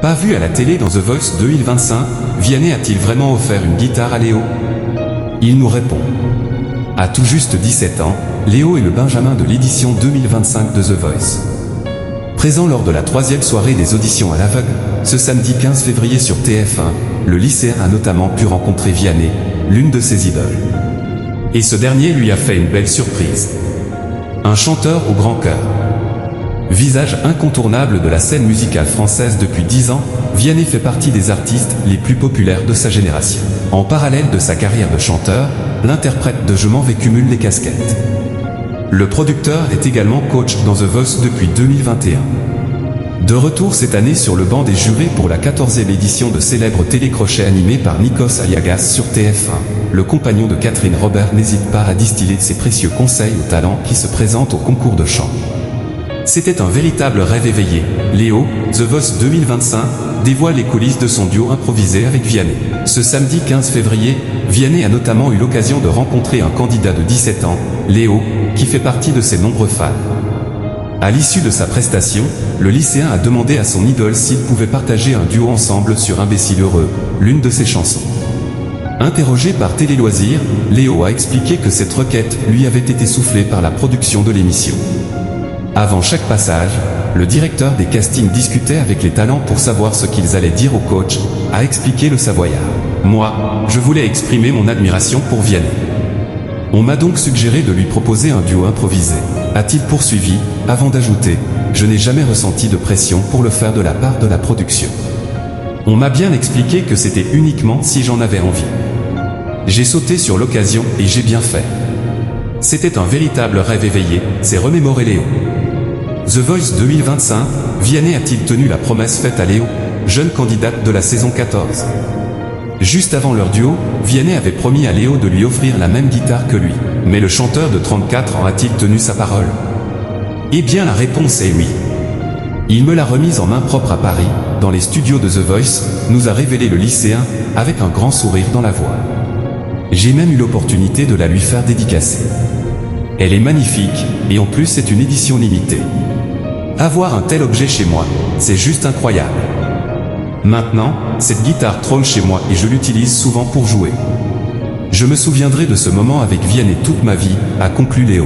Pas vu à la télé dans The Voice 2025, Vianney a-t-il vraiment offert une guitare à Léo? Il nous répond. À tout juste 17 ans, Léo est le Benjamin de l'édition 2025 de The Voice. Présent lors de la 3e soirée des auditions à l'aveugle, ce samedi 15 février sur TF1, le lycéen a notamment pu rencontrer Vianney, l'une de ses idoles. Et ce dernier lui a fait une belle surprise. Un chanteur au grand cœur. Visage incontournable de la scène musicale française depuis 10 ans, Vianney fait partie des artistes les plus populaires de sa génération. En parallèle de sa carrière de chanteur, l'interprète de Je m'en vais cumule les casquettes. Le producteur est également coach dans The Voice depuis 2021. De retour cette année sur le banc des jurés pour la 14e édition de célèbre télécrochet animé par Nikos Aliagas sur TF1, le compagnon de Catherine Robert n'hésite pas à distiller ses précieux conseils aux talents qui se présentent au concours de chant. C'était un véritable rêve éveillé. Léo, The Voice 2025, dévoile les coulisses de son duo improvisé avec Vianney. Ce samedi 15 février, Vianney a notamment eu l'occasion de rencontrer un candidat de 17 ans, Léo, qui fait partie de ses nombreux fans. À l'issue de sa prestation, le lycéen a demandé à son idole s'ils pouvaient partager un duo ensemble sur Imbécile heureux, l'une de ses chansons. Interrogé par Télé Loisirs, Léo a expliqué que cette requête lui avait été soufflée par la production de l'émission. Avant chaque passage, le directeur des castings discutait avec les talents pour savoir ce qu'ils allaient dire au coach, a expliqué le Savoyard. Moi, je voulais exprimer mon admiration pour Vianney. On m'a donc suggéré de lui proposer un duo improvisé, a-t-il poursuivi, avant d'ajouter, je n'ai jamais ressenti de pression pour le faire de la part de la production. On m'a bien expliqué que c'était uniquement si j'en avais envie. J'ai sauté sur l'occasion et j'ai bien fait. C'était un véritable rêve éveillé, s'est remémoré Léo. The Voice 2025, Vianney a-t-il tenu la promesse faite à Léo, jeune candidate de la saison 14? Juste avant leur duo, Vianney avait promis à Léo de lui offrir la même guitare que lui. Mais le chanteur de 34 ans a-t-il tenu sa parole? Eh bien la réponse est oui. Il me l'a remise en main propre à Paris, dans les studios de The Voice, nous a révélé le lycéen, avec un grand sourire dans la voix. J'ai même eu l'opportunité de la lui faire dédicacer. Elle est magnifique, et en plus c'est une édition limitée. Avoir un tel objet chez moi, c'est juste incroyable. Maintenant, cette guitare trône chez moi et je l'utilise souvent pour jouer. Je me souviendrai de ce moment avec Vianney toute ma vie, a conclu Léo.